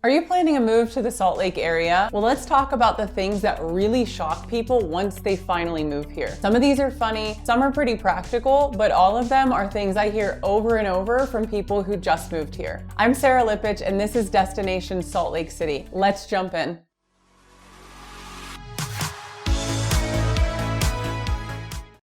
Are you planning a move to the Salt Lake area? Well, let's talk about the things that really shock people once they finally move here. Some of these are funny, some are pretty practical, but all of them are things I hear over and over from people who just moved here. I'm Sarah Lipich, and this is Destination Salt Lake City. Let's jump in.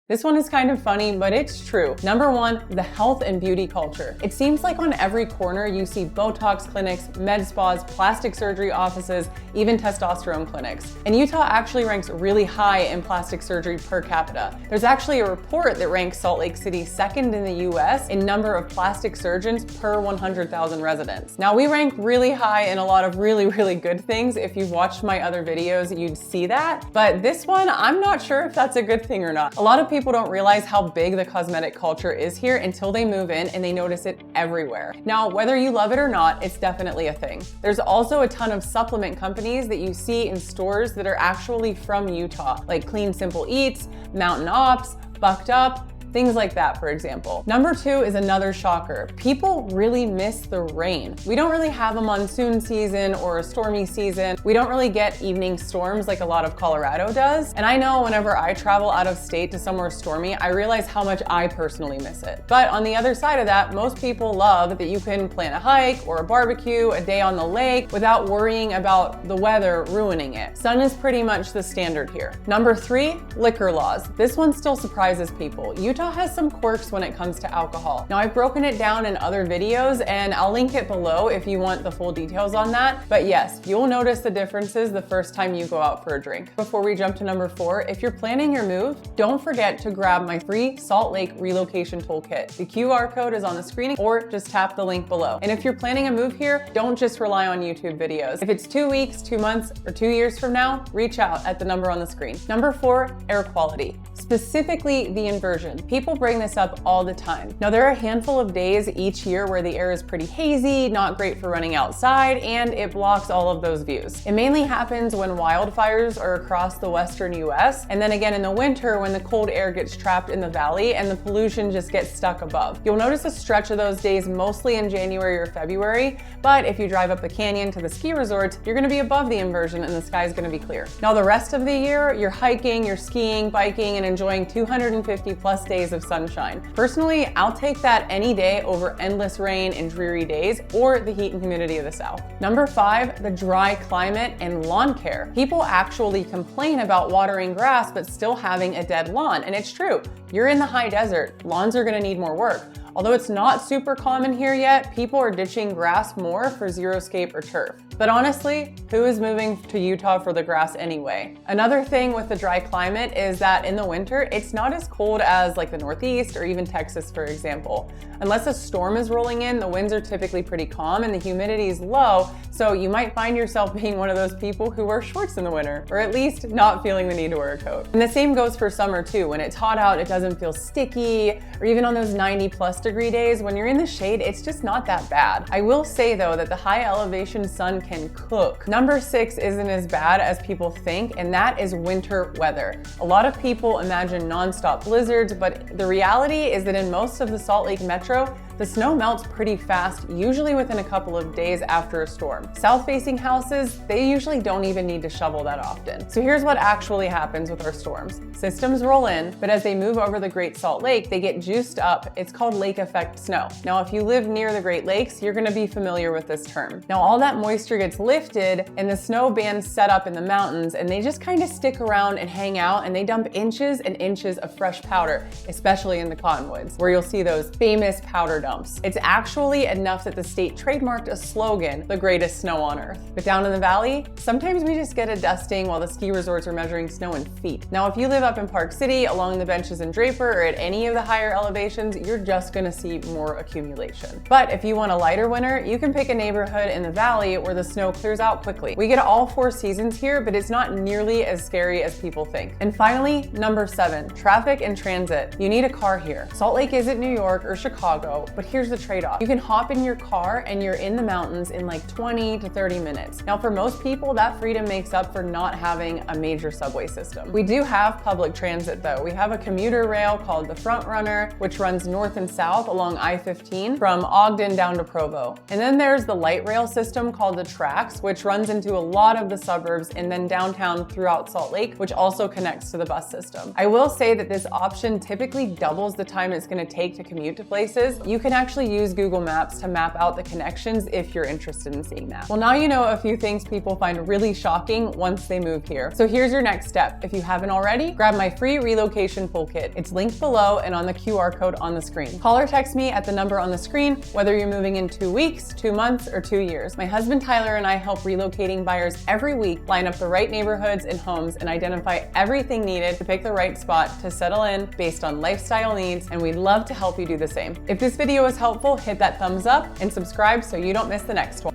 This one is kind of funny, but it's true. Number one, the health and beauty culture. It seems like on every corner you see Botox clinics, med spas, plastic surgery offices, even testosterone clinics. And Utah actually ranks really high in plastic surgery per capita. There's actually a report that ranks Salt Lake City second in the US in number of plastic surgeons per 100,000 residents. Now we rank really high in a lot of really good things. If you've watched my other videos, you'd see that. But this one, I'm not sure if that's a good thing or not. A lot of people don't realize how big the cosmetic culture is here until they move in and they notice it everywhere. Now, whether you love it or not, it's definitely a thing. There's also a ton of supplement companies that you see in stores that are actually from Utah, like Clean Simple Eats, Mountain Ops, Bucked Up, things like that, for example. Number two is another shocker. People really miss the rain. We don't really have a monsoon season or a stormy season. We don't really get evening storms like a lot of Colorado does. And I know whenever I travel out of state to somewhere stormy, I realize how much I personally miss it. But on the other side of that, most people love that you can plan a hike or a barbecue, a day on the lake without worrying about the weather ruining it. Sun is pretty much the standard here. Number three, liquor laws. This one still surprises people. Utah has some quirks when it comes to alcohol. Now I've broken it down in other videos and I'll link it below if you want the full details on that. But yes, you'll notice the differences the first time you go out for a drink. Before we jump to number four, if you're planning your move, don't forget to grab my free Salt Lake relocation toolkit. The QR code is on the screen or just tap the link below. And if you're planning a move here, don't just rely on YouTube videos. If it's 2 weeks, 2 months, or 2 years from now, reach out at the number on the screen. Number four, air quality. Specifically the inversion. People bring this up all the time. Now there are a handful of days each year where the air is pretty hazy, not great for running outside, and it blocks all of those views. It mainly happens when wildfires are across the western US, and then again in the winter when the cold air gets trapped in the valley and the pollution just gets stuck above. You'll notice a stretch of those days mostly in January or February, but if you drive up the canyon to the ski resorts, you're gonna be above the inversion and the sky is gonna be clear. Now the rest of the year, you're hiking, you're skiing, biking, and enjoying 250 plus days of sunshine. Personally, I'll take that any day over endless rain and dreary days or the heat and humidity of the South. Number five, the dry climate and lawn care. People actually complain about watering grass but still having a dead lawn, and it's true. You're in the high desert. Lawns are gonna need more work. Although it's not super common here yet, people are ditching grass more for xeriscape or turf. But honestly, who is moving to Utah for the grass anyway? Another thing with the dry climate is that in the winter, it's not as cold as like the Northeast or even Texas, for example. Unless a storm is rolling in, the winds are typically pretty calm and the humidity is low, so you might find yourself being one of those people who wear shorts in the winter, or at least not feeling the need to wear a coat. And the same goes for summer too. When it's hot out, it doesn't feel sticky, or even on those 90+ degree days, when you're in the shade, it's just not that bad. I will say though that the high elevation sun can cook. Number six isn't as bad as people think, and that is winter weather. A lot of people imagine nonstop blizzards, but the reality is that in most of the Salt Lake Metro, the snow melts pretty fast, usually within a couple of days after a storm. South-facing houses, they usually don't even need to shovel that often. So here's what actually happens with our storms. Systems roll in, but as they move over the Great Salt Lake, they get juiced up. It's called lake effect snow. Now, if you live near the Great Lakes, you're gonna be familiar with this term. Now, all that moisture gets lifted and the snow bands set up in the mountains, and they just kind of stick around and hang out, and they dump inches and inches of fresh powder, especially in the cottonwoods, where you'll see those famous powder dumps. It's actually enough that the state trademarked a slogan, the greatest snow on earth. But down in the valley, sometimes we just get a dusting while the ski resorts are measuring snow in feet. Now, if you live up in Park City, along the benches in Draper, or at any of the higher elevations, you're just gonna see more accumulation. But if you want a lighter winter, you can pick a neighborhood in the valley where the snow clears out quickly. We get all 4 seasons here, but it's not nearly as scary as people think. And finally, number 7, traffic and transit. You need a car here. Salt Lake isn't New York or Chicago, but but here's the trade-off. You can hop in your car and you're in the mountains in like 20 to 30 minutes. Now, for most people, that freedom makes up for not having a major subway system. We do have public transit though. We have a commuter rail called the FrontRunner, which runs north and south along I-15 from Ogden down to Provo. And then there's the light rail system called the Trax, which runs into a lot of the suburbs and then downtown throughout Salt Lake, which also connects to the bus system. I will say that this option typically doubles the time it's going to take to commute to places. You can actually use Google Maps to map out the connections if you're interested in seeing that. Well, now you know a few things people find really shocking once they move here. So here's your next step. If you haven't already, grab my free relocation full kit. It's linked below and on the QR code on the screen. Call or text me at the number on the screen, whether you're moving in 2 weeks, 2 months, or 2 years. My husband Tyler and I help relocating buyers every week line up the right neighborhoods and homes and identify everything needed to pick the right spot to settle in based on lifestyle needs, and we'd love to help you do the same. If this video was helpful, hit that thumbs up and subscribe so you don't miss the next one.